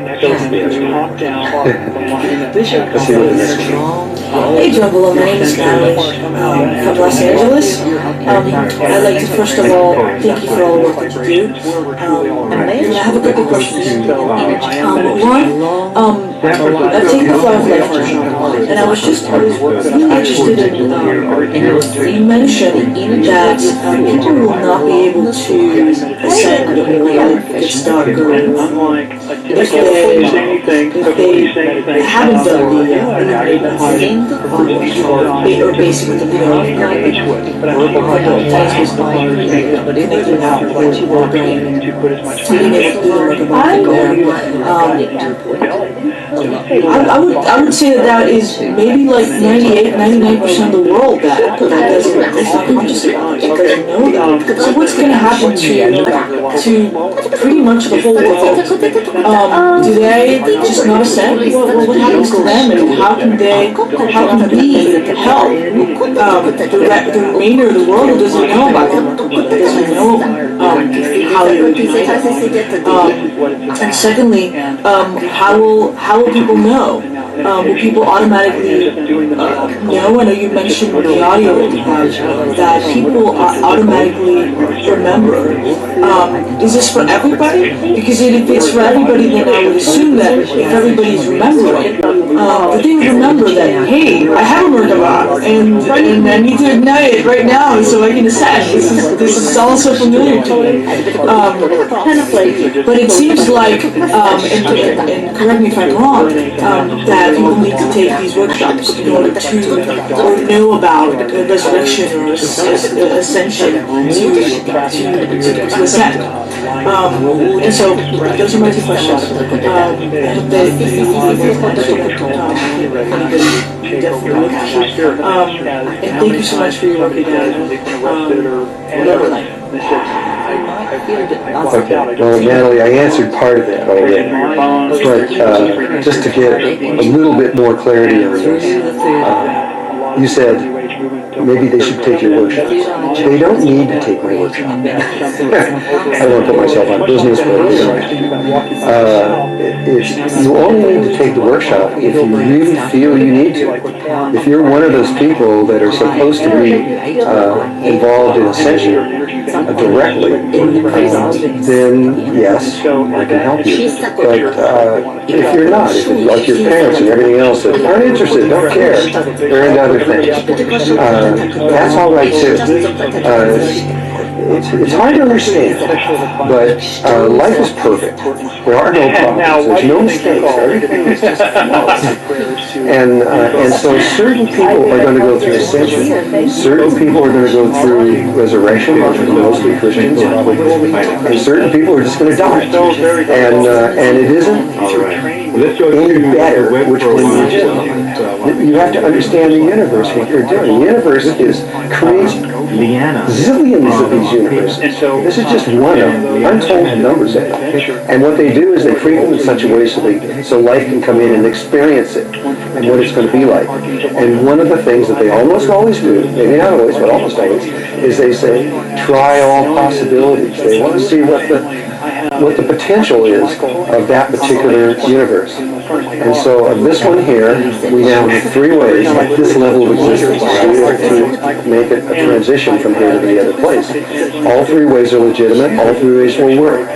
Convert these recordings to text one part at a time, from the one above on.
Hey Jumbo, my name is Natalie from Los Angeles. I'd like to first of all thank you for all the work that you do. And I have a couple questions. One, I've taken the Flower of Life journal, and I was really interested in, you mentioned that people will not be able to ascend or get stuck or if they haven't done the illuminated heart or basically the I would say that is maybe like 99% of the world that doesn't conscious about it, doesn't know that. So what's going to happen to pretty much the whole world? Do they just not ascend? What happens to them, and how can we help the remainder of the world who doesn't know about them, doesn't know how they would do it? And secondly, how will people know? Will people automatically know? I know you mentioned in the audio that people automatically remember. Is this for everybody? Because if it's for everybody, then I would assume that if everybody's remembering, that they would remember that, hey, I have a Merkaba, and I need to ignite it right now so I can ascend. This is all so familiar to me. But it seems like, and correct me if I'm wrong, that people need to take these workshops in order to or know about resurrection or ascension to ascend. And so those are my two questions. And thank you so much for your work again. Okay, well, Natalie, I answered part of that already, but just to get a little bit more clarity on this, you said maybe they should take your workshop. They don't need to take my workshop. I don't want to put myself on business, but you only need to take the workshop if you really feel you need to. If you're one of those people that are supposed to be involved in ascension directly, then yes, I can help you. But if you're not, if it's like your parents and everything else that aren't interested, don't care, they're into other things, that's all right too. It's hard to understand, but life is perfect. There are no problems. There's no mistakes. Everything is just flawless. And so certain people are going to go through ascension. Certain people are going to go through resurrection, mostly Christians, and certain people are just going to die. And it isn't any better which one you do. You have to understand the universe, what you're doing. The universe creates zillions of these universes. This is just one of untold numbers of them. And what they do is they create them in such a way so life can come in and experience it and what it's going to be like. And one of the things that they almost always do, maybe not always, but almost always, is they say, try all possibilities. They want to see what the potential is of that particular universe. And so of this one here, we now have three ways at this level of existence to make it a transition from here to the other place. All three ways are legitimate, all three ways will work.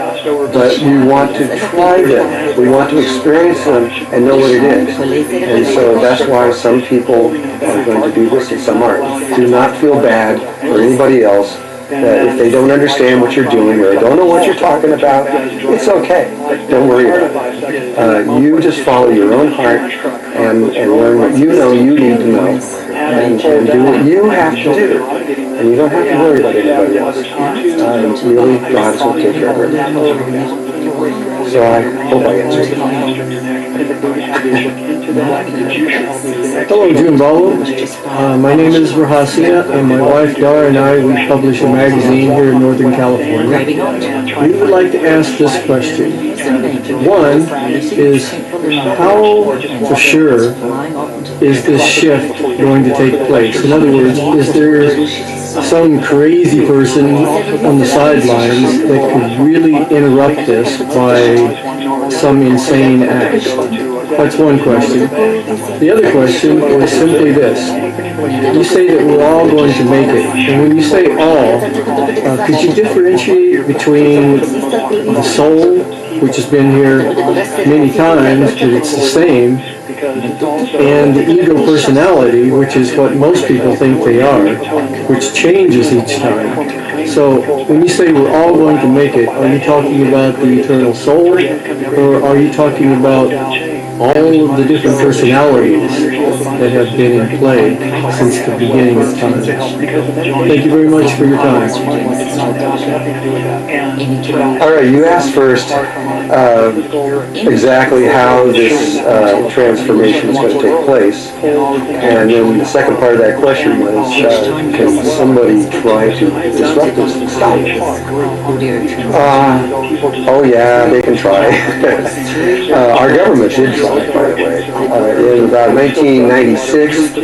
But we want to try them. We want to experience them and know what it is. And so that's why some people are going to do this and some aren't. Do not feel bad for anybody else that if they don't understand what you're doing or don't know what you're talking about, it's okay. Don't worry about it. You just follow your own heart and learn what you know you need to know and do what you have to do. And you don't have to worry about anybody else. Really, God's will take care of everything. So I hope I answered it. Hello, Jumbo. My name is Rahasia, and my wife Dara and I, we publish a magazine here in Northern California. We would like to ask this question. One is, how for sure is this shift going to take place? In other words, is there some crazy person on the sidelines that could really interrupt this by some insane act? That's one question. The other question is simply this. You say that we're all going to make it. And when you say all, could you differentiate between the soul, which has been here many times, but it's the same, and the ego personality, which is what most people think they are, which changes each time. So when you say we're all going to make it, are you talking about the eternal soul, or are you talking about all of the different personalities that have been in play since the beginning of time? Thank you very much for your time. All right, you asked first exactly how this transformation is going to take place, and then the second part of that question was, can somebody try to disrupt this and stop it? Oh yeah, they can try. Our government did try, by the way. In about 1996,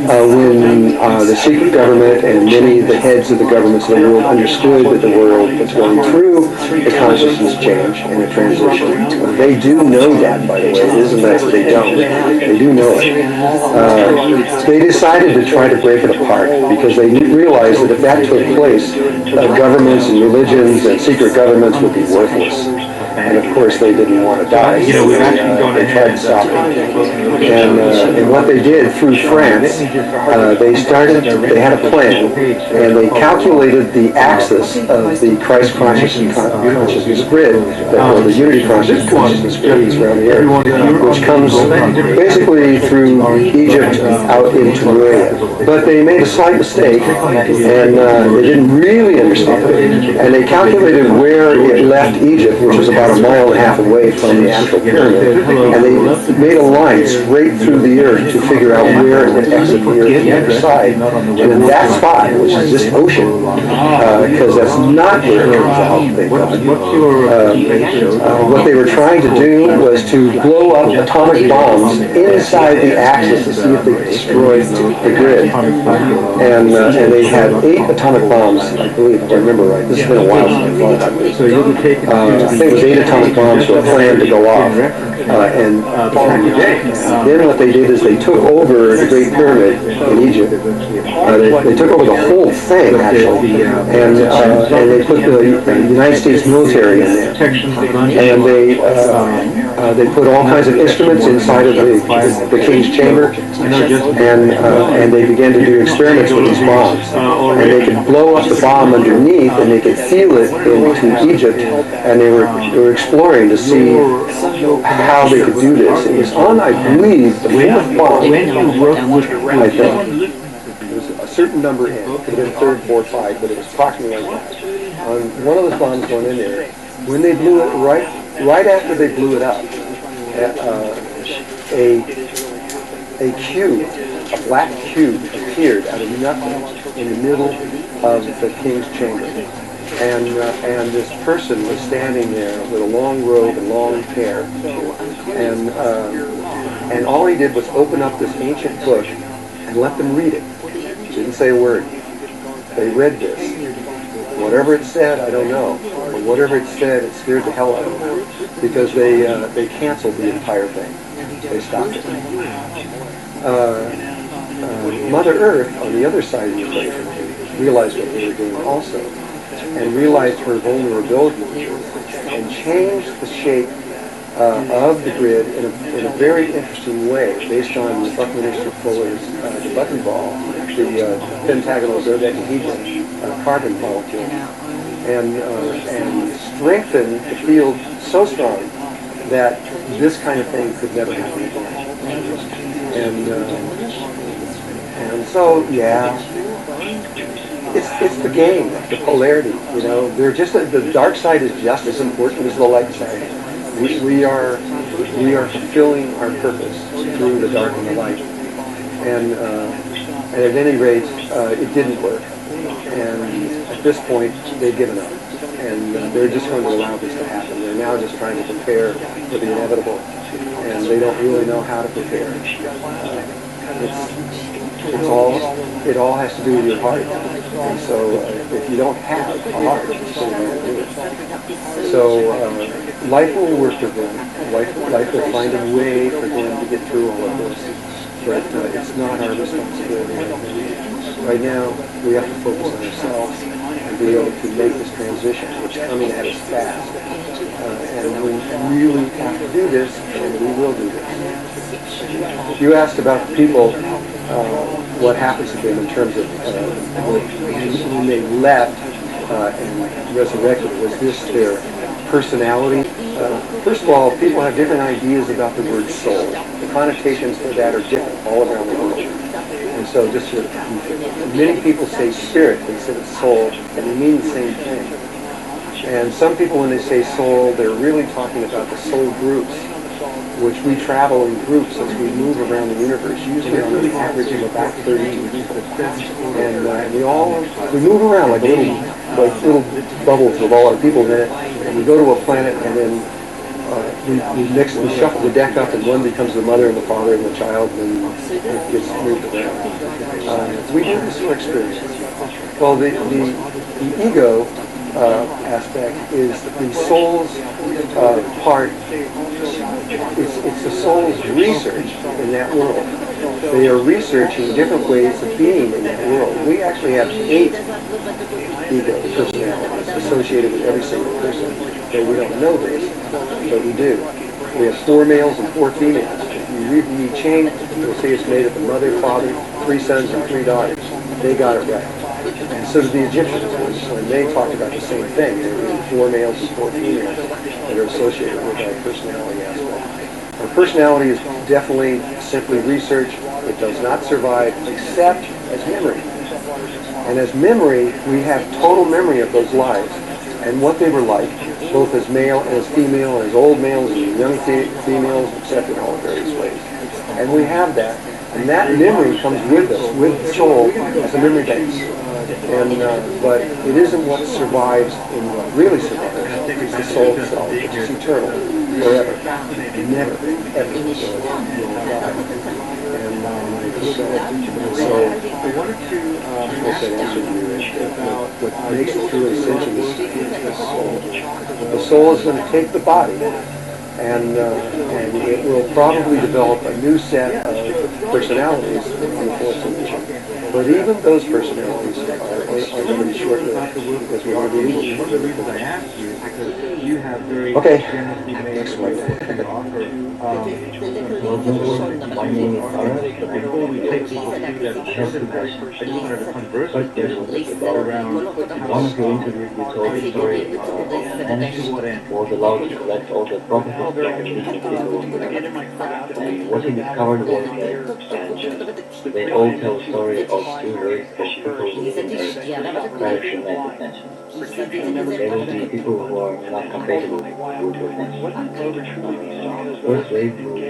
when the secret government and many of the heads of the governments of the world understood that the world was going through a consciousness change and a transition. They do know that, by the way. It isn't that they don't. They do know it. They decided to try to break it apart because they realized that if that took place, governments and religions and secret governments would be worthless. And of course, they didn't want to die, so they tried to stop it. And what they did through France, they had a plan, and they calculated the axis of the Christ consciousness grid, or the unity consciousness grid is around the earth, which comes basically through Egypt out into Maria. But they made a slight mistake, and they didn't really understand it. And they calculated where it left Egypt, which was about a mile and a half away from the actual pyramid, and they made a line straight through the earth to figure out where it would exit the earth on the other side. And in that spot, which is just ocean, because that's not where it comes out, they thought, what they were trying to do was to blow up atomic bombs inside the axis to see if they destroyed the grid. And they had 8 atomic bombs, I believe, if I remember right. This has been a while since I thought about this. I think it was 8 atomic bombs were planned to go off. And then what they did is they took over the Great Pyramid in Egypt. They took over the whole thing, actually. And they put the United States military in there. And they put all kinds of instruments inside of the King's Chamber. And they began to do experiments with these bombs. And they could blow up the bomb underneath, and they could feel it into Egypt. And they were exploring to see how they could do this. It was on, I believe, the 4th bomb, I think. It was a certain number in. It could have been 3rd, 4th, 5, but it was approximately like that. On one of those bombs going in there, when they blew it, right after they blew it up, a cube, a black cube appeared out of nothing in the middle of the King's Chamber. And this person was standing there with a long robe and long hair, and all he did was open up this ancient book and let them read it. Didn't say a word. They read this. Whatever it said, I don't know, but whatever it said, it scared the hell out of them because they canceled the entire thing. They stopped it. Mother Earth, on the other side of the equation, realized what they were doing also, and realized her vulnerability, and changed the shape of the grid in a very interesting way, based on Buckminster Fuller's the button ball, the pentagonal dodecahedron carbon molecule, and strengthened the field so strong that this kind of thing could never happen again. And so, yeah, it's the game, the polarity. You know, they're just the dark side is just as important as the light side. We are fulfilling our purpose through the dark and the light. And at any rate, it didn't work. And at this point, they've given up. And they're just going to allow this to happen. They're now just trying to prepare for the inevitable. And they don't really know how to prepare. It all has to do with your heart. And so if you don't have a heart, you still can't do it. So life will work with them. Life will find a way for them to get through all of this. But it's not our responsibility right now. Right now, we have to focus on ourselves and be able to make this transition, which is coming at us fast. And we really have to do this, and we will do this. You asked about the people, what happens to them in terms of when they left and resurrected. Was this their personality? First of all, people have different ideas about the word soul. The connotations for that are different all around the world. And so just many people say spirit instead of soul, and they mean the same thing. And some people, when they say soul, they're really talking about the soul groups, which we travel in groups as we move around the universe, usually on an average of about 30 each. And we move around like little bubbles with all our people in it, and we go to a planet, and then we shuffle the deck up, and one becomes the mother and the father and the child, and it gets moved around. We do this through experience. Well, the ego aspect is the soul's part. It's the soul's research in that world. They are researching different ways of being in that world. We actually have 8 ego personalities associated with every single person. So we don't know this, but we do. We have 4 males and 4 females. If you read the I Ching, you'll see it's made up of mother, father, 3 sons, and 3 daughters. They got it right. And so did the Egyptians when they talked about the same thing. There were 4 males and 4 females that are associated with our personality aspect. Our personality is definitely simply research. It does not survive except as memory. And as memory, we have total memory of those lives and what they were like, both as male and as female, as old males and young females, except in all various ways. And we have that. And that memory comes with us, with the soul, as a memory base. But it isn't what survives in what really survives. It's the soul itself, which is eternal, forever. Never, ever will die. I wanted to answer you about what makes it through ascension is the soul. The soul is going to take the body, and it will probably develop a new set of personalities in the fourth dimension. But even those personalities are going to be short-lived because we want to be able to. Okay, next one. My name is Sarah. Before we take some I have 2 questions. I just wanted to converse with you around one of your interviews. You told the story of man was allowed to collect all the properties of the indigenous people. And what he discovered was that they all tell a story of 2 races of people living in prior to my dimension. There will be people who are not compatible with your dimension. First wave will be the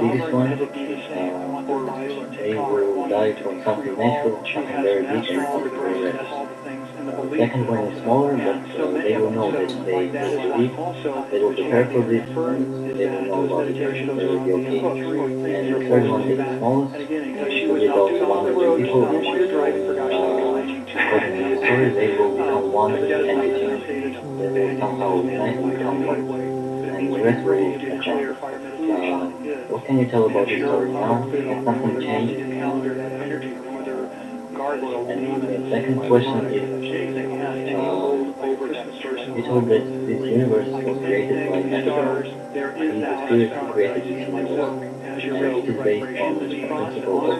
biggest one. They will die from something natural, something very big and something very rare. The second one is smaller, but they will know that they will believe, they will prepare for this, they will know about it, they will be okay. And the third one is the smallest, with about 100 people, and according to the story, they will become one with the entity. They will somehow unite and become one. And the rest will become. What can you tell about this story now? Has something changed? And the second question is, you told that this universe was created by Metatron, and the spirit who created this universe, and it is based on the principle of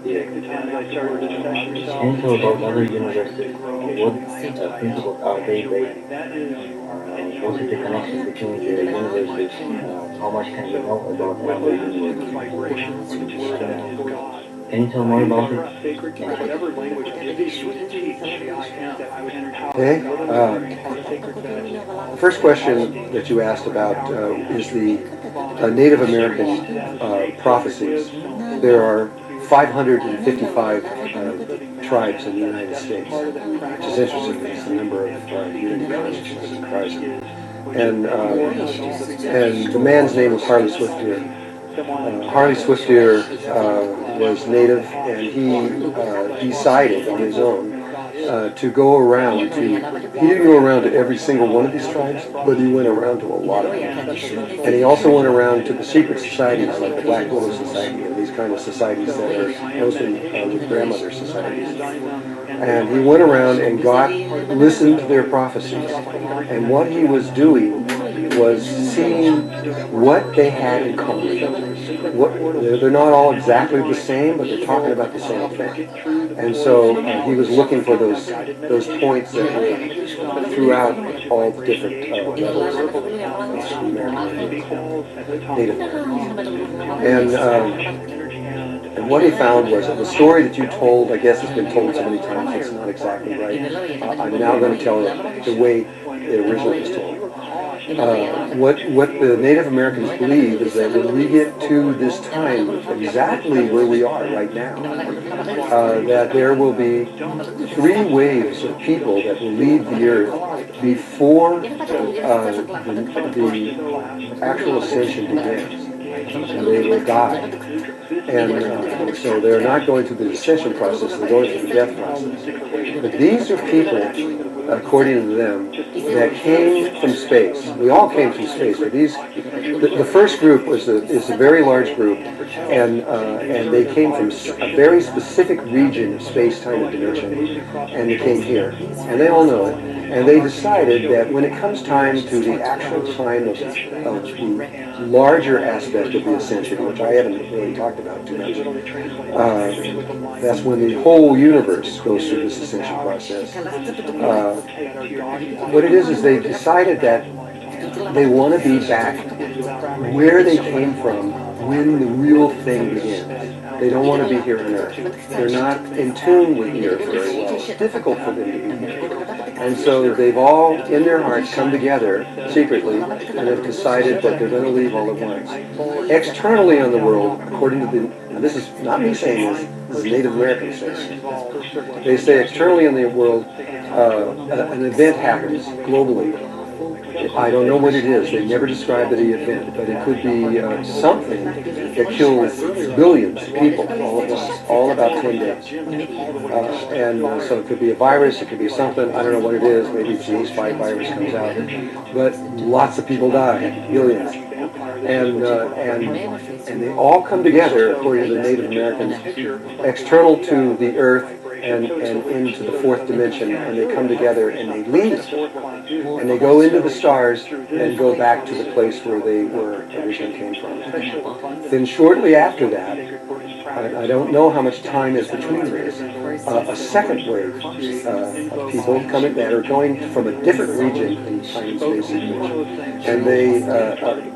fear. Can you tell about other universes? What principles are they based? What is the connection between the universes? How much can we know about other universes? Can you tell more about it? Okay. The first question that you asked about is the Native American prophecies. There are 555 tribes in the United States, which is interesting. It's the number of unity consciousness in Christ. And the man's name was Harley Swift Deer. Harley Swift Deer was native, and he decided on his own to go around to, he didn't go around to every single one of these tribes, but he went around to a lot of them. And he also went around to the secret societies like the Black Widow Society and these kind of societies that are mostly with grandmother societies. And he went around and listened to their prophecies. And what he was doing was seeing what they had in common. They're not all exactly the same, but they're talking about the same thing. And so he was looking for those points that were throughout all the different levels of Native Americans. And what he found was that the story that you told, I guess it's been told so many times, it's not exactly right. I'm now going to tell it the way it originally was told. What the Native Americans believe is that when we get to this time, exactly where we are right now, that there will be 3 waves of people that will leave the earth before the actual ascension begins. And they will die. And so they're not going through the ascension process, they're going through the death process. But these are people, according to them, that came from space. We all came from space, but the first group is a very large group, and they came from a very specific region of space, time, and dimension, and they came here. And they all know it. And they decided that when it comes time to the actual time of the larger aspect of the ascension, which I haven't really talked about too much, that's when the whole universe goes through this ascension process. What it is they decided that they want to be back where they came from when the real thing begins. They don't want to be here on Earth. They're not in tune with the Earth very well. It's difficult for them to be here. And so they've all, in their hearts, come together secretly and have decided that they're going to leave all at once. Externally on the world, according to now this is not me saying this is Native Americans saying this. They say externally in the world, an event happens globally. I don't know what it is. They never describe the event, but it could be something that kills billions of people all at once, all about 10 days. So it could be a virus, it could be something, I don't know what it is, maybe the H5 virus comes out, but lots of people die, billions. And they all come together, according to the Native Americans, external to the Earth, and into the 4th dimension, and they come together and they leave. And they go into the stars and go back to the place where they originally came from. Then shortly after that, I don't know how much time is between this, a second wave of people coming that are going from a different region in time and space dimension. And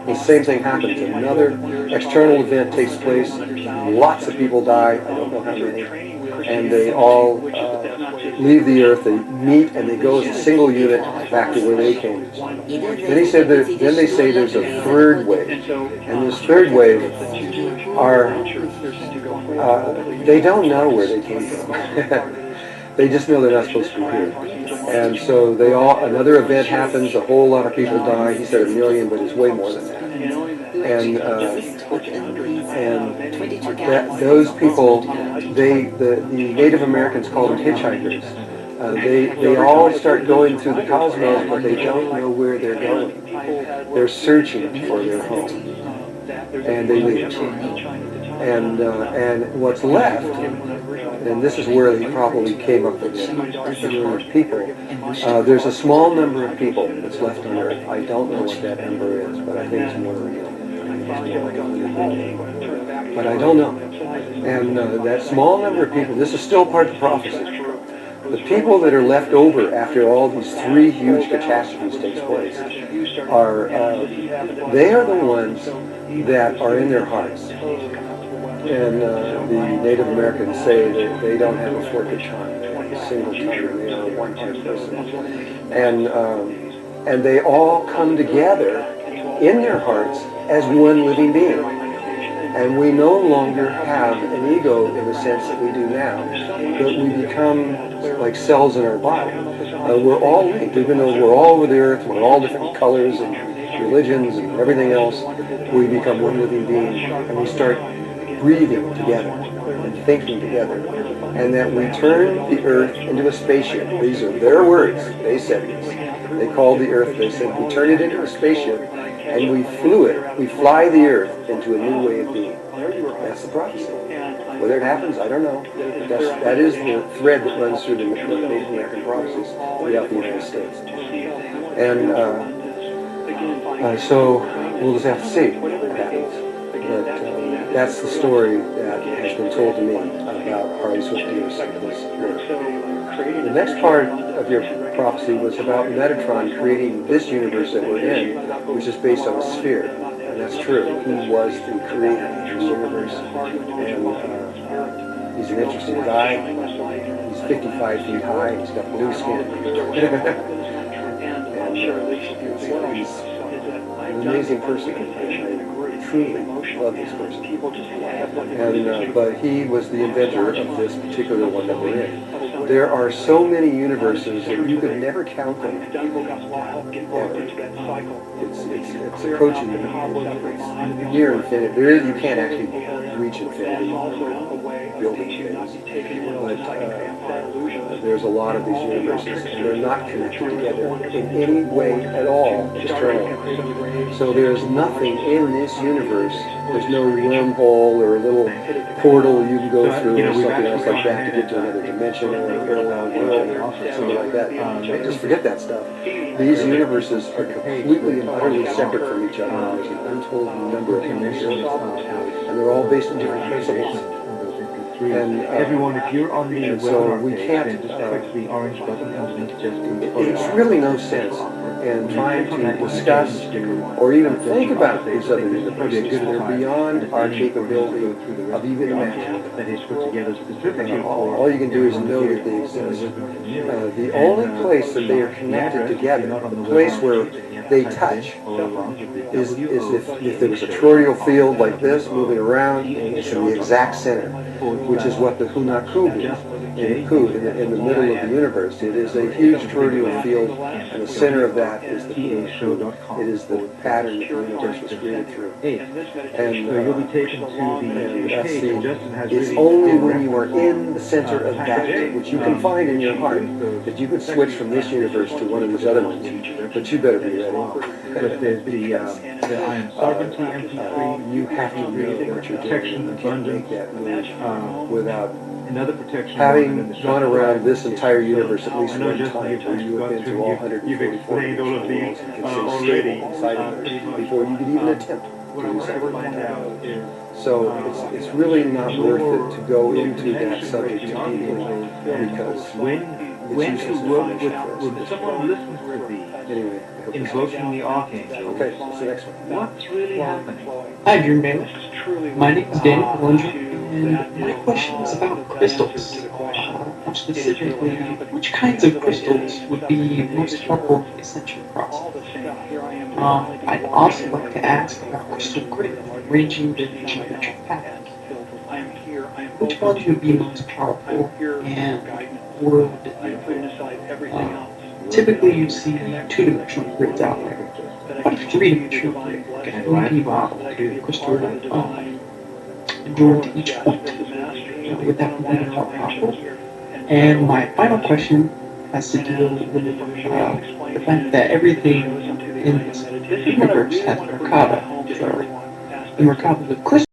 the same thing happens. Another external event takes place, lots of people die, I don't know how many. And they all leave the Earth, they meet, and they go as a single unit back to where they came. Then they say there's a 3rd wave. And this 3rd wave they don't know where they came from. They just know they're not supposed to be here. And so another event happens, a whole lot of people die. He said 1 million, but it's way more than that. And those people, the Native Americans call them hitchhikers. They all start going through the cosmos, but they don't know where they're going. They're searching for their home, and they leave. And what's left, and this is where they probably came up with the people, there's a small number of people that's left on Earth. I don't know what that number is, but I think it's more than 1 million. But I don't know. And that small number of people, this is still part of the prophecy. The people that are left over after all these 3 huge catastrophes takes place they are the ones that are in their hearts. And the Native Americans say that they don't have a forked tongue, they have a single tongue, they are a one-heart person. And they all come together in their hearts as one living being. And we no longer have an ego in the sense that we do now, but we become like cells in our body. We're all linked, even though we're all over the earth, we're all different colors and religions and everything else, we become one living being, and we start breathing together and thinking together, and that we turned the Earth into a spaceship. These are their words. They said this. They called the Earth, they said, we turned it into a spaceship, and we flew it. We fly the Earth into a new way of being. That's the prophecy. Whether it happens, I don't know. That is the thread that runs through the Native American prophecies throughout the United States. And so we'll just have to see what happens. But that's the story that has been told to me about Harley Swift Deer's work. The next part of your prophecy was about Metatron creating this universe that we're in, which is based on a sphere. And that's true. He was the creator of this universe. And he's an interesting guy. He's 55 feet high. He's got blue skin. And he's an amazing person. I truly love this person. And, but he was the inventor of this particular one that we're in. There are so many universes that you could never count them. Ever. It's approaching near infinity. You can't actually reach infinity building things. But there's a lot of these universes, and they're not connected together in any way at all externally. So there's nothing in this universe. There's no wormhole or a little portal you can go through or something else like that to get to another dimension or a parallel world or something like that. Just forget that stuff. These universes are completely and utterly separate from each other. There's an untold number of them, and they're all based on different principles. And everyone, if you're on the and so we can't. press the orange button underneath just It's really no sense in trying to discuss or even think about these other universes. They're beyond our capability of even imagining. that is put together specifically. All you can do is know that they exist. The only place that they are connected together, the place where they touch, is if there was a toroidal field like this moving around, it's in the exact center, which is what the Hunaku is. In the middle of the universe, it is a huge toroidal field, and the center of that is the Hunaku. It is the pattern that the universe was created through. And you'll be taken to the page. Justin has it's really only when you are in the center of that, which you can find in your heart, that you can switch from this universe to one of these other ones. But you better be ready. But there's the I Am Sovereignty MP3. You have to know what you're doing. You can't make that move without Another protection. having gone around this entire universe at least one time, where you have been through all 144 all of these and can stay already stable inside of it before you could even attempt to do something like that. So it's really not worth it to go into that subject too deeply, because when you work with when someone listens to the anyway, I hope this invoking the archangel, okay, what's the next one? what's really happening? Hi, Dream Bailiff. My name is Daniel Bollinger, and my question is about crystals. More specifically, which kinds of crystals would be most helpful in the ascension process? I'd also like to ask about crystal grid, ranging the geometric patterns. Which ones would be most powerful, and would typically you see two-dimensional grids out there? What if three-dimensional grid, like a 3D model, crystal joined to each point? Would that be more powerful? And my final question has to do with the fact that everything in this universe has Merkaba. So the Merkaba with crystals